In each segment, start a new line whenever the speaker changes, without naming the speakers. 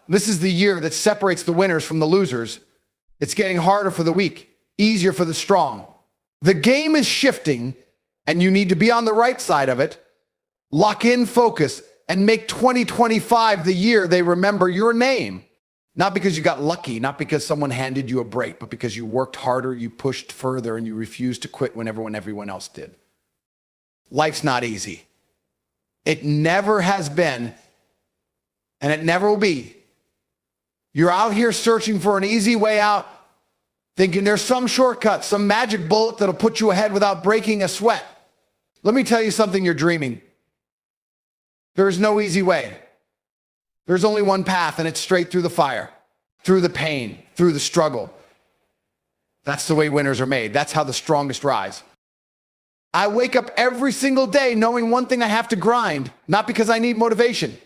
This is the year that separates the winners from the losers. It's getting harder for the weak, easier for the strong. The game is shifting, and you need to be on the right side of it. Lock in, focus, and make 2025 the year they remember your name. Not because you got lucky, not because someone handed you a break, but because you worked harder, you pushed further, and you refused to quit when everyone else did. Life's not easy. It never has been, and it never will be. You're out here searching for an easy way out, thinking there's some shortcut, some magic bullet that'll put you ahead without breaking a sweat. Let me tell you something, you're dreaming. There's no easy way. There's only one path, and it's straight through the fire, through the pain, through the struggle. That's the way winners are made. That's how the strongest rise. I wake up every single day knowing one thing: I have to grind, not because I need motivation.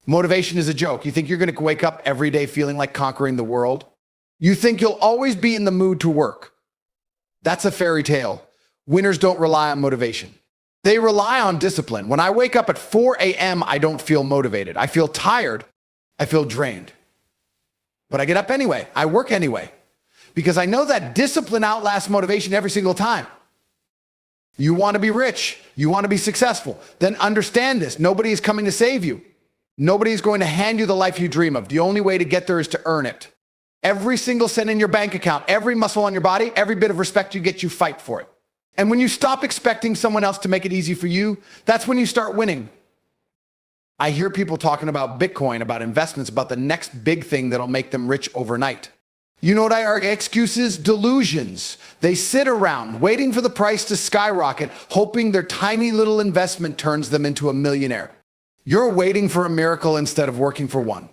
Motivation is a joke. You think you're going to wake up every day feeling like conquering the world? You think you'll always be in the mood to work. That's a fairy tale. Winners don't rely on motivation. They rely on discipline. When I wake up at 4 a.m., I don't feel motivated. I feel tired. I feel drained. But I get up anyway. I work anyway. Because I know that discipline outlasts motivation every single time. You want to be rich. You want to be successful. Then understand this. Nobody is coming to save you. Nobody is going to hand you the life you dream of. The only way to get there is to earn it. Every single cent in your bank account, every muscle on your body, every bit of respect you get, you fight for it. And when you stop expecting someone else to make it easy for you, that's when you start winning. I hear people talking about Bitcoin, about investments, about the next big thing that'll make them rich overnight. You know what I argue? Excuses, delusions. They sit around waiting for the price to skyrocket, hoping their tiny little investment turns them into a millionaire. You're waiting for a miracle instead of working for one.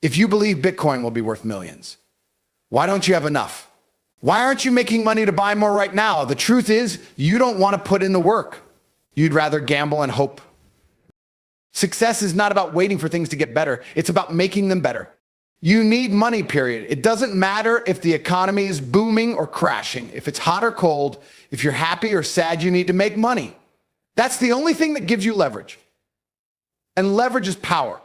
If you believe Bitcoin will be worth millions, why don't you have enough? Why aren't you making money to buy more right now? The truth is, you don't want to put in the work. You'd rather gamble and hope. Success is not about waiting for things to get better. It's about making them better. You need money, period. It doesn't matter if the economy is booming or crashing. If it's hot or cold, if you're happy or sad, you need to make money. That's the only thing that gives you leverage. And leverage is power.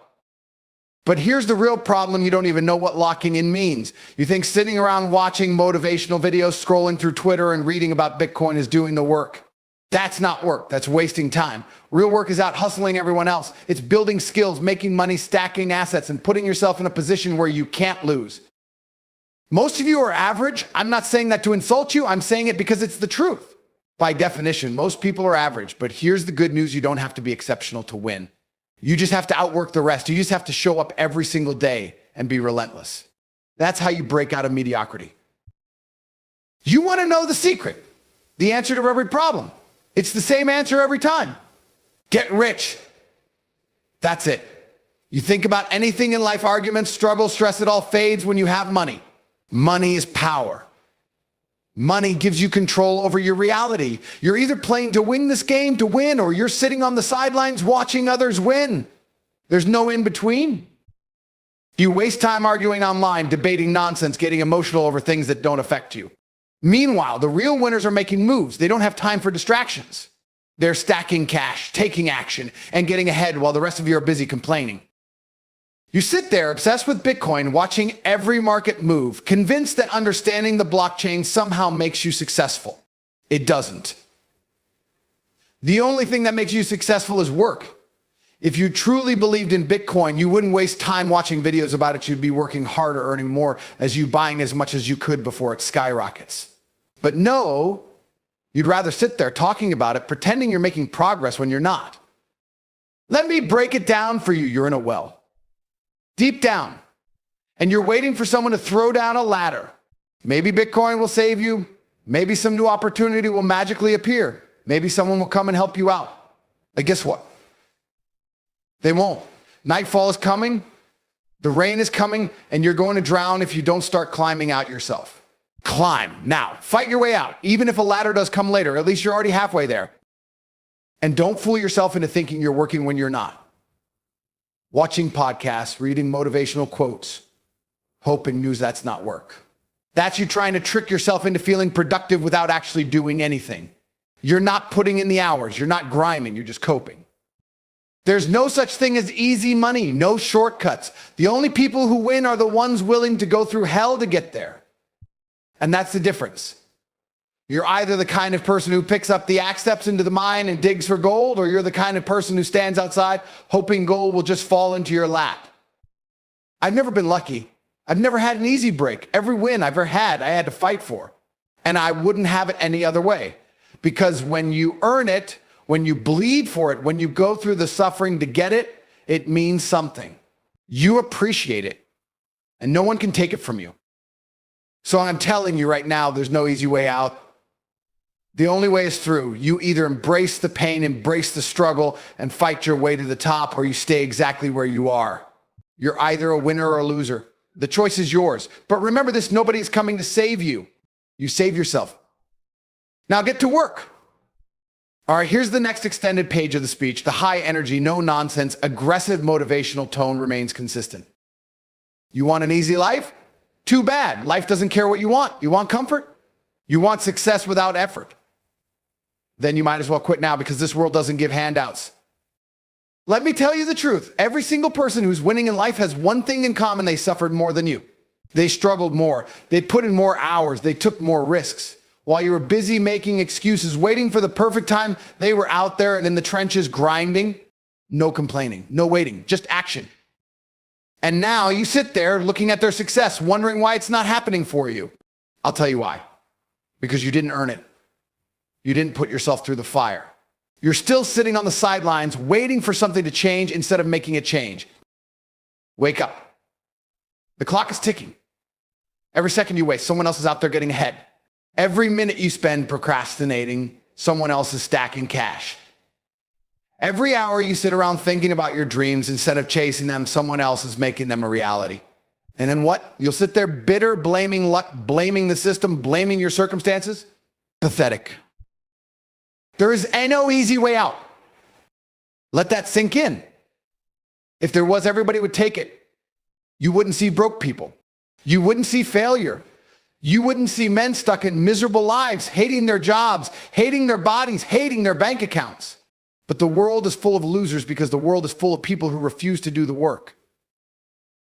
But here's the real problem: you don't even know what locking in means. You think sitting around watching motivational videos, scrolling through Twitter, and reading about Bitcoin is doing the work. That's not work. That's wasting time. Real work is out hustling everyone else. It's building skills, making money, stacking assets, and putting yourself in a position where you can't lose. Most of you are average. I'm not saying that to insult you. I'm saying it because it's the truth. By definition, most people are average. But here's the good news: you don't have to be exceptional to win. You just have to outwork the rest. You just have to show up every single day and be relentless. That's how you break out of mediocrity. You want to know the secret, the answer to every problem. It's the same answer every time. Get rich. That's it. You think about anything in life: arguments, struggle, stress, it all fades when you have money. Money is power. Money gives you control over your reality. You're either playing to win this game, to win, or you're sitting on the sidelines watching others win. There's no in between. You waste time arguing online, debating nonsense, getting emotional over things that don't affect you. Meanwhile, the real winners are making moves. They don't have time for distractions. They're stacking cash, taking action, and getting ahead while the rest of you are busy complaining. You sit there obsessed with Bitcoin, watching every market move, convinced that understanding the blockchain somehow makes you successful. It doesn't. The only thing that makes you successful is work. If you truly believed in Bitcoin, you wouldn't waste time watching videos about it. You'd be working harder, earning more, as you buying as much as you could before it skyrockets. But no, you'd rather sit there talking about it, pretending you're making progress when you're not. Let me break it down for you. You're in a well, deep down, and you're waiting for someone to throw down a ladder. Maybe Bitcoin will save you. Maybe some new opportunity will magically appear. Maybe someone will come and help you out. But guess what? They won't. Nightfall is coming. The rain is coming, and you're going to drown if you don't start climbing out yourself. Climb now. Fight your way out. Even if a ladder does come later, at least you're already halfway there. And don't fool yourself into thinking you're working when you're not. Watching podcasts, reading motivational quotes, hoping news, that's not work. That's you trying to trick yourself into feeling productive without actually doing anything. You're not putting in the hours. You're not grinding. You're just coping. There's no such thing as easy money, no shortcuts. The only people who win are the ones willing to go through hell to get there. And that's the difference. You're either the kind of person who picks up the axe, steps into the mine and digs for gold, or you're the kind of person who stands outside hoping gold will just fall into your lap. I've never been lucky. I've never had an easy break. Every win I've ever had, I had to fight for. And I wouldn't have it any other way. Because when you earn it, when you bleed for it, when you go through the suffering to get it, it means something. You appreciate it. And no one can take it from you. So I'm telling you right now, there's no easy way out. The only way is through. You either embrace the pain, embrace the struggle, and fight your way to the top, or you stay exactly where you are. You're either a winner or a loser. The choice is yours. But remember this, nobody's coming to save you. You save yourself. Now get to work. All right, here's the next extended page of the speech. The high energy, no nonsense, aggressive motivational tone remains consistent. You want an easy life? Too bad. Life doesn't care what you want. You want comfort? You want success without effort? Then you might as well quit now, because this world doesn't give handouts. Let me tell you the truth. Every single person who's winning in life has one thing in common: they suffered more than you. They struggled more. They put in more hours. They took more risks. While you were busy making excuses, waiting for the perfect time, they were out there and in the trenches grinding. No complaining, no waiting, just action. And now you sit there looking at their success, wondering why it's not happening for you. I'll tell you why. Because you didn't earn it. You didn't put yourself through the fire. You're still sitting on the sidelines waiting for something to change instead of making it change. Wake up. The clock is ticking. Every second you waste, someone else is out there getting ahead. Every minute you spend procrastinating, someone else is stacking cash. Every hour you sit around thinking about your dreams instead of chasing them, someone else is making them a reality. And then what? You'll sit there bitter, blaming luck, blaming the system, blaming your circumstances? Pathetic. There is no easy way out. Let that sink in. If there was, everybody would take it. You wouldn't see broke people. You wouldn't see failure. You wouldn't see men stuck in miserable lives, hating their jobs, hating their bodies, hating their bank accounts. But the world is full of losers because the world is full of people who refuse to do the work.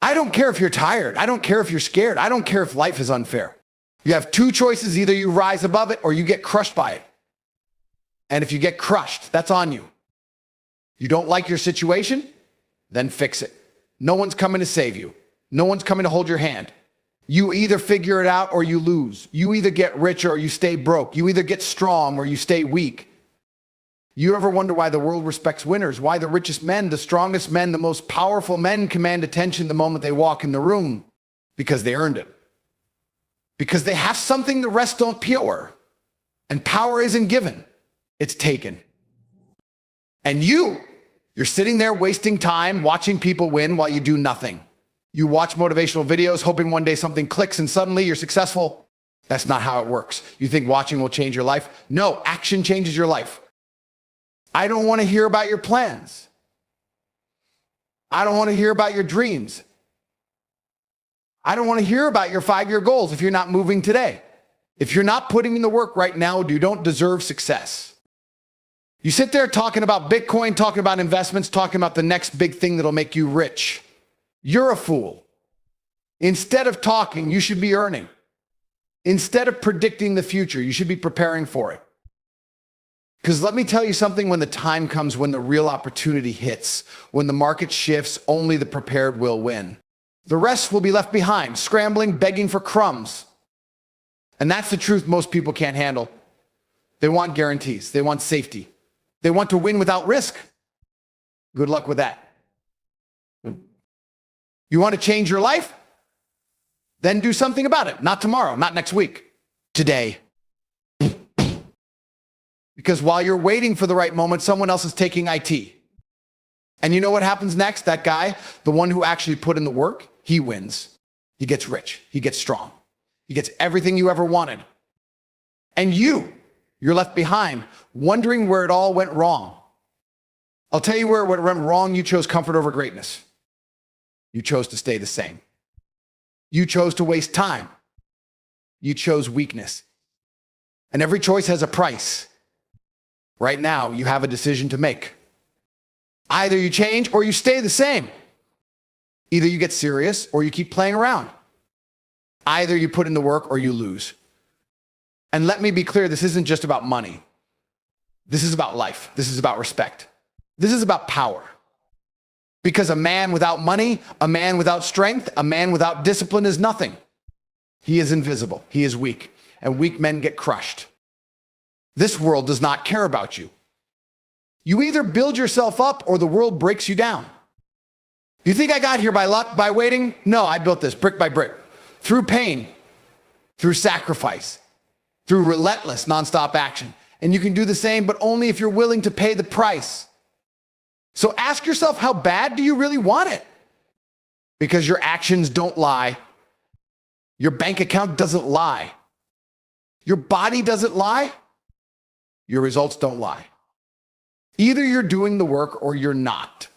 I don't care if you're tired. I don't care if you're scared. I don't care if life is unfair. You have two choices. Either you rise above it or you get crushed by it. And if you get crushed, that's on you. You don't like your situation? Then fix it. No one's coming to save you. No one's coming to hold your hand. You either figure it out or you lose. You either get rich or you stay broke. You either get strong or you stay weak. You ever wonder why the world respects winners? Why the richest men, the strongest men, the most powerful men command attention the moment they walk in the room? Because they earned it. Because they have something the rest don't pure. And power isn't given. It's taken. And you're sitting there wasting time watching people win while you do nothing. You watch motivational videos hoping one day something clicks and suddenly you're successful. That's not how it works. You think watching will change your life? No, action changes your life. I don't want to hear about your plans. I don't want to hear about your dreams. I don't want to hear about your 5-year goals if you're not moving today. If you're not putting in the work right now, you don't deserve success. You sit there talking about Bitcoin, talking about investments, talking about the next big thing that'll make you rich. You're a fool. Instead of talking, you should be earning. Instead of predicting the future, you should be preparing for it. Because let me tell you something, when the time comes, when the real opportunity hits, when the market shifts, only the prepared will win. The rest will be left behind, scrambling, begging for crumbs. And that's the truth most people can't handle. They want guarantees. They want safety. They want to win without risk. Good luck with that. You want to change your life? Then do something about it. Not tomorrow, not next week. Today. Because while you're waiting for the right moment, someone else is taking IT. And you know what happens next? That guy, the one who actually put in the work, he wins. He gets rich. He gets strong. He gets everything you ever wanted. And you're left behind, wondering where it all went wrong. I'll tell you where it went wrong. You chose comfort over greatness. You chose to stay the same. You chose to waste time. You chose weakness. And every choice has a price. Right now, you have a decision to make. Either you change or you stay the same. Either you get serious or you keep playing around. Either you put in the work or you lose. And let me be clear, this isn't just about money. This is about life. This is about respect. This is about power. Because a man without money, a man without strength, a man without discipline is nothing. He is invisible. He is weak. And weak men get crushed. This world does not care about you. You either build yourself up or the world breaks you down. You think I got here by luck, by waiting? No, I built this brick by brick. Through pain, through sacrifice, through relentless, nonstop action. And you can do the same, but only if you're willing to pay the price. So ask yourself, how bad do you really want it? Because your actions don't lie. Your bank account doesn't lie. Your body doesn't lie. Your results don't lie. Either you're doing the work or you're not.